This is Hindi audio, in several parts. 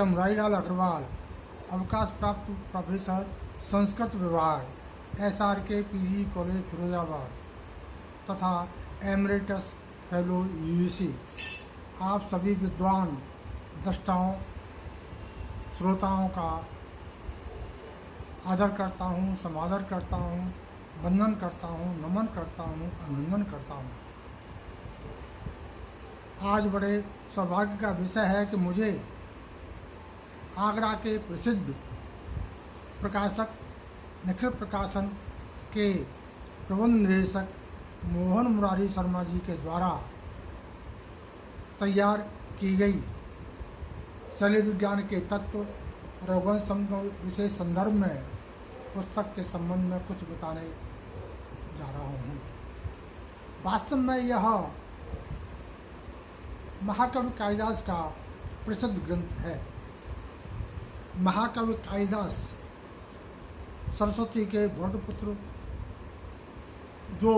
डॉक्टर मुरारीलाल अग्रवाल, अवकाश प्राप्त प्रोफेसर, संस्कृत विभाग, SRK PG कॉलेज फिरोजाबाद तथा एमरेटस फेलो UUC। आप सभी विद्वान दृष्टाओं श्रोताओं का आदर करता हूँ, समादर करता हूँ, वंदन करता हूँ, नमन करता हूँ, अभिनंदन करता हूँ। आज बड़े सौभाग्य का विषय है कि मुझे आगरा के प्रसिद्ध प्रकाशक निखिल प्रकाशन के प्रबंध निदेशक मोहन मुरारी शर्मा जी के द्वारा तैयार की गई शैली विज्ञान के तत्व रघुवंशम विशेष संदर्भ में पुस्तक के संबंध में कुछ बताने जा रहा हूँ। वास्तव में यह महाकवि कालिदास का प्रसिद्ध ग्रंथ है। महाकवि कालिदास सरस्वती के वरदपुत्र, जो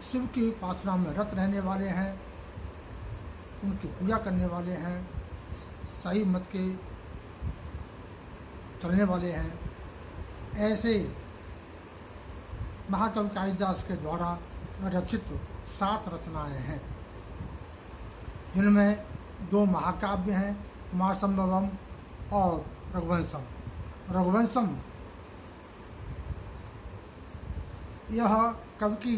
शिव की उपासना में रत रहने वाले हैं, उनकी पूजा करने वाले हैं, सही मत के चलने वाले हैं। ऐसे महाकवि कालिदास के द्वारा रचित 7 रचनाएं हैं, जिनमें 2 महाकाव्य हैं, कुमारसंभवम और रघुवंशम। रघुवंशम यह कवि की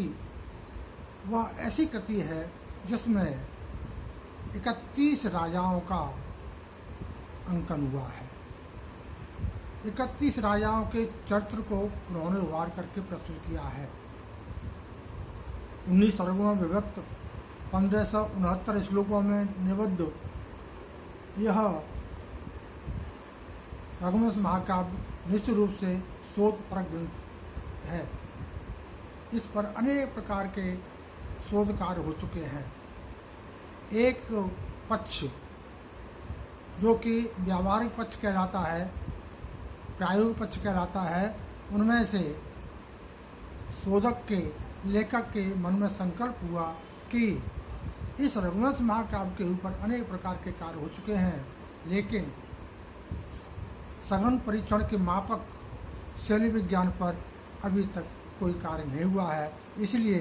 वह ऐसी कृति है जिसमें 31 राजाओं का अंकन हुआ है। 31 राजाओं के चरित्र को उन्होंने उभार करके प्रस्तुत किया है। 19 सर्गों में विभक्त 1569 श्लोकों में निबद्ध यह रघुवंश महाकाव्य निश्चित रूप से शोधपरक ग्रंथ है। इस पर अनेक प्रकार के शोध कार्य हो चुके हैं। एक पक्ष जो कि व्यावहारिक पक्ष कहलाता है, प्रायोगिक पक्ष कहलाता है, उनमें से शोधक के लेखक के मन में संकल्प हुआ कि इस रघुवंश महाकाव्य के ऊपर अनेक प्रकार के कार्य हो चुके हैं, लेकिन सघन परीक्षण के मापक शैली विज्ञान पर अभी तक कोई कार्य नहीं हुआ है। इसलिए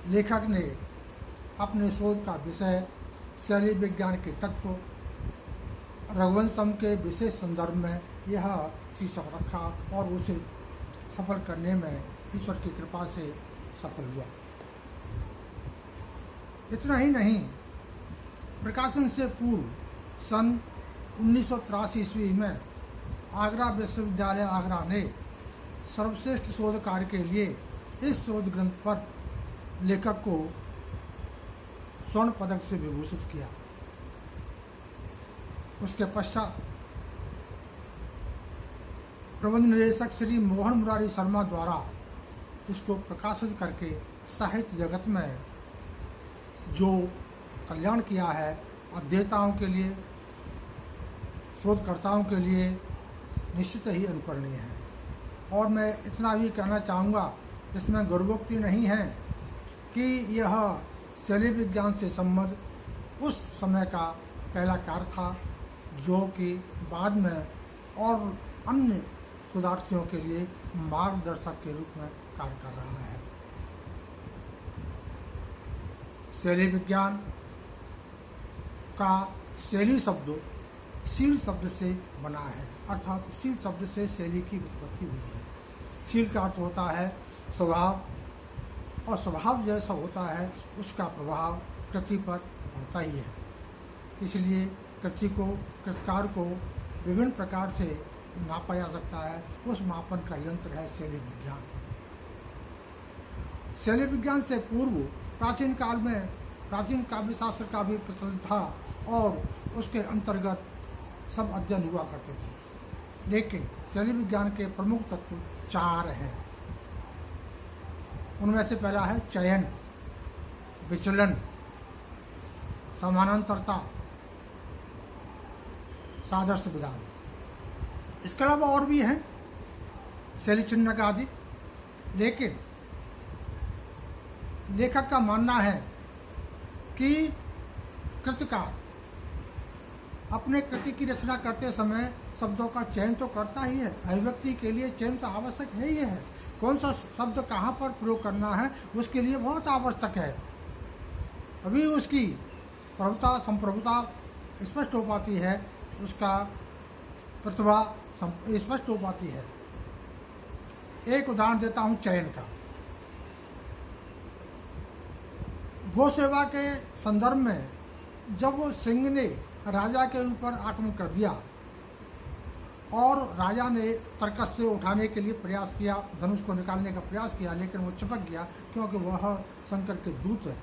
लेखक ने अपने शोध का विषय शैली विज्ञान के तत्व रघुवंशम के विशेष संदर्भ में यह शीर्षक रखा और उसे सफल करने में ईश्वर की कृपा से सफल हुआ। इतना ही नहीं, प्रकाशन से पूर्व सन 1983 ईस्वी में आगरा विश्वविद्यालय आगरा ने सर्वश्रेष्ठ शोध कार्य के लिए इस शोध ग्रंथ पर लेखक को स्वर्ण पदक से विभूषित किया। उसके पश्चात प्रबंध निदेशक श्री मोहन मुरारी शर्मा द्वारा इसको प्रकाशित करके साहित्य जगत में जो कल्याण किया है, अध्येताओं के लिए, शोधकर्ताओं के लिए निश्चित ही अनुकरणीय है। और मैं इतना भी कहना चाहूँगा, इसमें गर्वोक्ति नहीं है कि यह शैली विज्ञान से संबद्ध उस समय का पहला कार्य था, जो कि बाद में और अन्य शोधार्थियों के लिए मार्गदर्शक के रूप में कार्य कर रहा है। शैली विज्ञान का शैली शब्द शील शब्द से बना है, अर्थात शील शब्द से शैली की उत्पत्ति हुई है। शील का अर्थ होता है स्वभाव, और स्वभाव जैसा होता है उसका प्रभाव कृति पर पड़ता ही है। इसलिए कृति को, कृतकार को विभिन्न प्रकार से नापा जा सकता है। उस मापन का यंत्र है शैली विज्ञान। शैली विज्ञान से पूर्व प्राचीन काल में प्राचीन काव्य शास्त्र का भी प्रचलन था और उसके अंतर्गत सब अध्ययन हुआ करते थे। लेकिन शैली विज्ञान के प्रमुख तत्व 4 हैं। उनमें से पहला है चयन, विचलन, समानांतरता, सादृश्य विधान। इसके अलावा और भी हैं, शैली चिन्ह आदि। लेकिन लेखक का मानना है कि कृतकार अपने कृति की रचना करते समय शब्दों का चयन तो करता ही है। अभिव्यक्ति के लिए चयन तो आवश्यक है ही है। कौन सा शब्द कहाँ पर प्रयोग करना है उसके लिए बहुत आवश्यक है। अभी उसकी प्रभुता संप्रभुता स्पष्ट हो पाती है, उसका प्रतिभा स्पष्ट हो पाती है। एक उदाहरण देता हूँ चयन का। गौ सेवा के संदर्भ में जब वो सिंह ने राजा के ऊपर आक्रमण कर दिया और राजा ने तरकस से उठाने के लिए प्रयास किया, धनुष को निकालने का प्रयास किया, लेकिन वो चिपक गया क्योंकि वह शंकर के दूत है।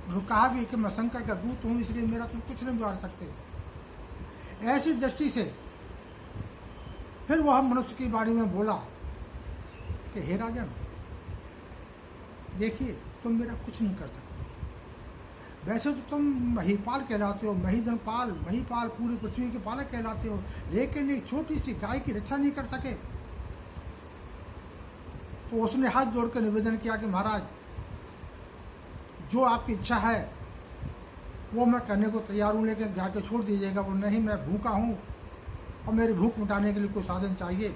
वो कहा भी कि मैं शंकर का दूत हूँ, इसलिए मेरा तुम कुछ नहीं बिगाड़ सकते। ऐसी दृष्टि से फिर वह मनुष्य की बारे में बोला कि हे राजन, देखिए तुम मेरा कुछ नहीं कर सकते। वैसे तो तुम महीपाल कहलाते हो, महीधनपाल, महीपाल, पूरी पृथ्वी के पालक कहलाते हो, लेकिन एक छोटी सी गाय की रक्षा नहीं कर सके। तो उसने हाथ जोड़कर निवेदन किया कि महाराज, जो आपकी इच्छा है वो मैं करने को तैयार हूँ, लेकिन गाय को छोड़ दीजिएगा। वो नहीं, मैं भूखा हूँ और मेरी भूख मिटाने के लिए कोई साधन चाहिए।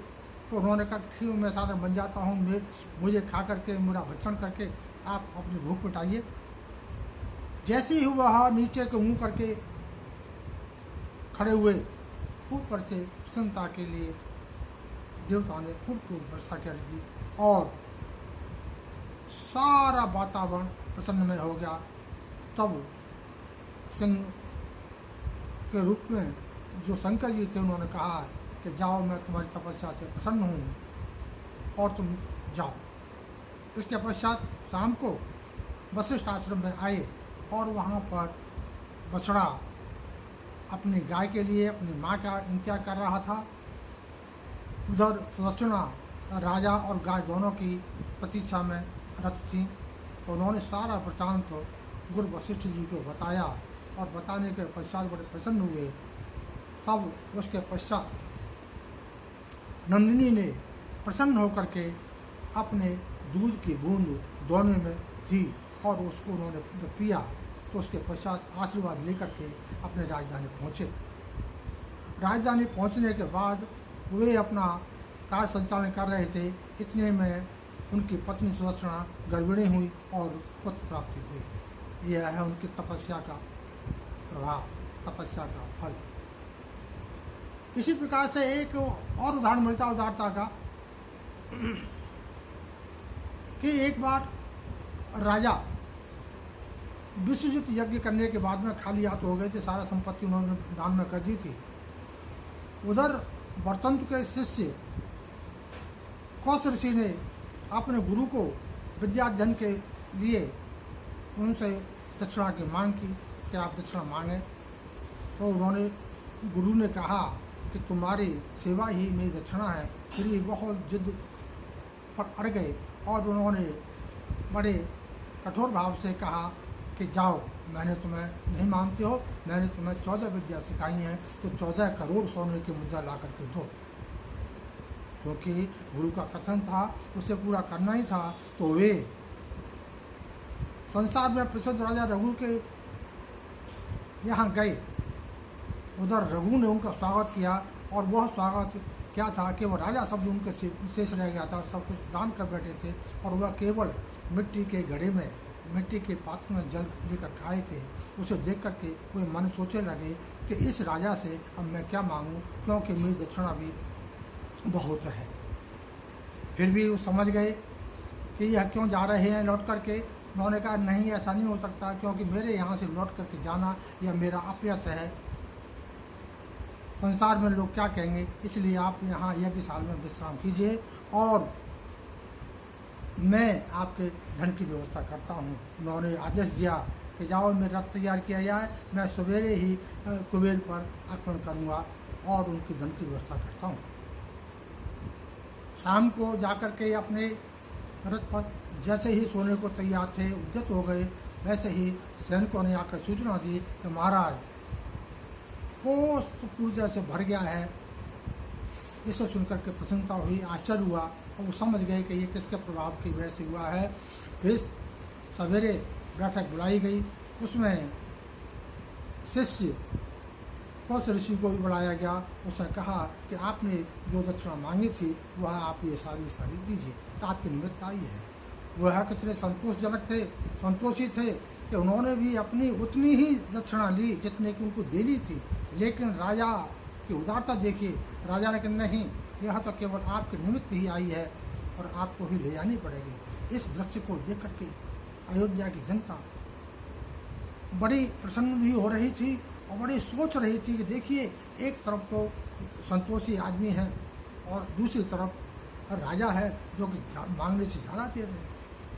तो उन्होंने कहा ठीक, मैं साधन बन जाता हूँ, मुझे खा करके, मेरा भक्षण करके आप अपनी भूख मिटाइए। जैसे ही वह नीचे को मुंह करके खड़े हुए, ऊपर से प्रसन्नता के लिए देवता ने फूल को वर्षा कर दी और सारा वातावरण प्रसन्नमय हो गया। तब सिंह के रूप में जो शंकर जी थे उन्होंने कहा कि जाओ, मैं तुम्हारी तपस्या से प्रसन्न हूँ और तुम जाओ। इसके पश्चात शाम को वशिष्ठ आश्रम में आए और वहाँ पर बछड़ा अपनी गाय के लिए अपनी माँ का इंतजार कर रहा था। उधर सुदक्षिणा राजा और गाय दोनों की प्रतीक्षा में रत थी। तो उन्होंने सारा वृत्तांत गुरु वशिष्ठ जी को बताया और बताने के पश्चात बड़े प्रसन्न हुए। तब उसके पश्चात नंदिनी ने प्रसन्न होकर के अपने दूध की बूंद दोने में दी और उसको उन्होंने जब पिया तो उसके पश्चात आशीर्वाद लेकर के अपने राजधानी पहुँचे। राजधानी पहुँचने के बाद वे अपना कार्य संचालन कर रहे थे। इतने में उनकी पत्नी सुदक्षिणा गर्भिणी हुई और पुत्र प्राप्ति हुई। यह है उनकी तपस्या का प्रभाव, तपस्या का फल। इसी प्रकार से एक और उदाहरण मिलता उदारता का कि एक बार राजा विश्वजित यज्ञ करने के बाद में खाली हाथ हो गए थे, सारा संपत्ति उन्होंने दान में कर दी थी। उधर वर्तंतु के शिष्य कौश ऋषि ने अपने गुरु को विद्यार्जन के लिए उनसे दक्षिणा की मांग की कि आप दक्षिणा मांगें। तो उन्होंने, गुरु ने कहा कि तुम्हारी सेवा ही मेरी दक्षिणा है। फिर भी बहुत जिद पर अड़ गए और उन्होंने बड़े कठोर भाव से कहा कि जाओ, मैंने तुम्हें नहीं मानते हो, मैंने तुम्हें 14 विद्या सिखाई हैं, तो 14 करोड़ सोने की मुद्रा ला करके दो। क्योंकि गुरु का कथन था, उसे पूरा करना ही था। तो वे संसार में प्रसिद्ध राजा रघु के यहाँ गए। उधर रघु ने उनका स्वागत किया और वह स्वागत क्या था कि वह राजा शब्द उनके शेष रह गया था, सब कुछ दान कर बैठे थे और वह केवल मिट्टी के घड़े में, मिट्टी के पात्र में जल लेकर खाए थे। उसे देख करके वे मन सोचने लगे कि इस राजा से अब मैं क्या मांगूं, क्योंकि मेरी दक्षिणा भी बहुत है। फिर भी वो समझ गए कि यह क्यों जा रहे हैं लौट करके। उन्होंने कहा नहीं, ऐसा नहीं हो सकता, क्योंकि मेरे यहाँ से लौट करके जाना यह मेरा अपयश है, संसार में लोग क्या कहेंगे, इसलिए आप यहाँ यज्ञशाल में विश्राम कीजिए और मैं आपके धन की व्यवस्था करता हूँ। उन्होंने आदेश दिया कि जाओ, मेरा रथ तैयार किया जाए, मैं सवेरे ही कुबेर पर आक्रमण करूँगा और उनकी धन की व्यवस्था करता हूँ। शाम को जाकर के अपने रथ पर जैसे ही सोने को तैयार थे, उद्यत हो गए, वैसे ही सैनिकों ने आकर सूचना दी कि महाराज कोष पूजा से भर गया है। इसे सुनकर के प्रसन्नता हुई, आश्चर्य हुआ और वो समझ गए कि ये किसके प्रभाव की वजह से हुआ है। फिर सवेरे बैठक बुलाई गई, उसमें शिष्य कौश ऋषि को भी बुलाया गया। उसने कहा कि आपने जो दक्षिणा मांगी थी वह आप ये सारी दीजिए, तो आपकी निमित्त आई है। वह कितने संतोषजनक थे, संतोषी थे कि उन्होंने भी अपनी उतनी ही दक्षिणा ली जितने की उनको देनी थी। लेकिन राजा की उदारता देखिए, राजा ने कहा नहीं, यह तो केवल आपके निमित्त ही आई है और आपको ही ले जानी पड़ेगी। इस दृश्य को देख करके अयोध्या की जनता बड़ी प्रसन्न भी हो रही थी और बड़ी सोच रही थी कि देखिए, एक तरफ तो संतोषी आदमी है और दूसरी तरफ राजा है जो कि मांगने से ज़्यादा दे रहे।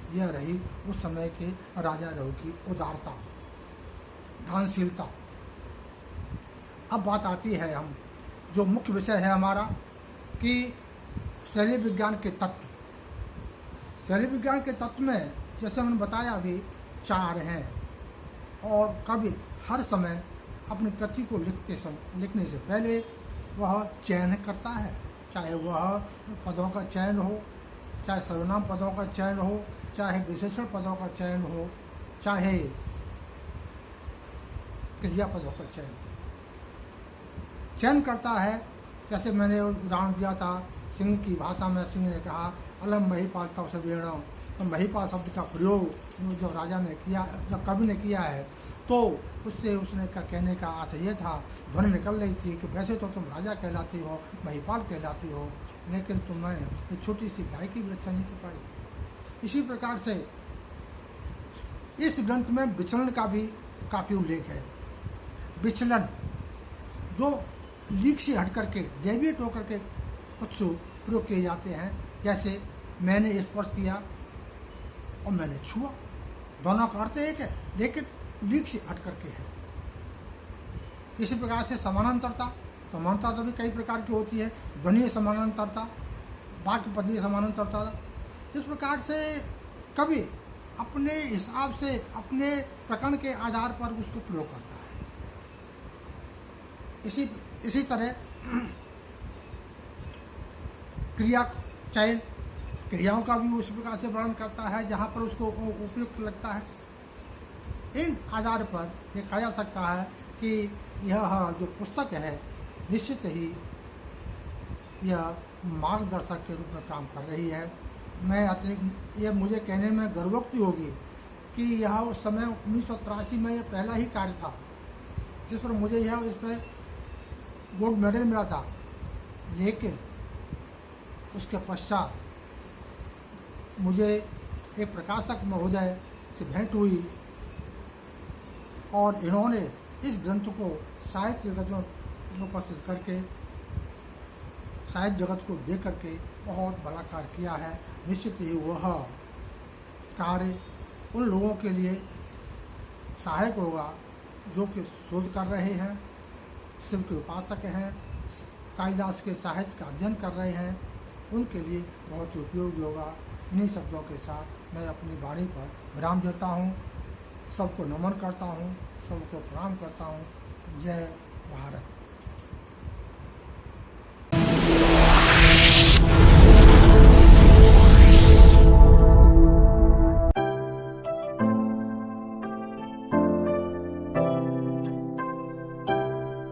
यह रही उस समय के राजा रघु की उदारता, दानशीलता। अब बात आती है हम जो मुख्य विषय है हमारा कि शैली विज्ञान के तत्व। शैली विज्ञान के तत्व में जैसे मैंने बताया अभी 4 हैं और कवि हर समय अपनी कृति को लिखने से पहले वह चयन करता है, चाहे वह पदों का चयन हो, चाहे सर्वनाम पदों का चयन हो, चाहे विशेषण पदों का चयन हो, चाहे क्रियापदों का चयन करता है। जैसे मैंने उदाहरण दिया था, सिंह की भाषा में सिंह ने कहा अलम महिपाल तब सवेणो, तो महिपाल शब्द का प्रयोग जब राजा ने किया, जब कवि ने किया है, तो उससे उसने का कहने का आशय ये था, ध्वनि निकल रही थी कि वैसे तो तुम राजा कहलाती हो, महिपाल कहलाती हो, लेकिन तुम्हें एक छोटी सी गाय की भी रक्षा नहीं कर पाई। इसी प्रकार से इस ग्रंथ में विचलन का भी काफ़ी उल्लेख है। विचलन जो लीक से हट करके, डेविएट होकर के कुछ प्रयोग किए जाते हैं, जैसे मैंने स्पर्श किया और मैंने छुआ, दोनों का अर्थ एक है लेकिन लीक से हट करके है। इसी प्रकार से समानांतरता तो भी कई प्रकार की होती है, ध्वनि समानांतरता, वाक्य पदीय समानांतरता। इस प्रकार से कवि अपने हिसाब से अपने प्रकरण के आधार पर उसको प्रयोग करता है। इसी तरह क्रिया चयन, क्रियाओं का भी उस प्रकार से वर्णन करता है जहाँ पर उसको उपयुक्त लगता है। इन आधार पर ये कहा जा सकता है कि यह जो पुस्तक है निश्चित ही यह मार्गदर्शक के रूप में काम कर रही है। मैं अतिरिक्त ये मुझे कहने में गर्वोक्ति होगी कि यह उस समय 1983 में यह पहला ही कार्य था जिस पर मुझे इस पर गोल्ड मेडल मिला था। लेकिन उसके पश्चात मुझे एक प्रकाशक महोदय से भेंट हुई और इन्होंने इस ग्रंथ को साहित्य जगत में उपस्थित करके, साहित्य जगत को देख करके बहुत बड़ा कार्य किया है। निश्चित ही वह कार्य उन लोगों के लिए सहायक होगा जो कि शोध कर रहे हैं, शिव के उपासक हैं, कालिदास के साहित्य का अध्ययन कर रहे हैं, उनके लिए बहुत ही उपयोगी होगा। इन्हीं शब्दों के साथ मैं अपनी वाणी पर विराम देता हूँ। सबको नमन करता हूँ, सबको प्रणाम करता हूँ। जय भारत।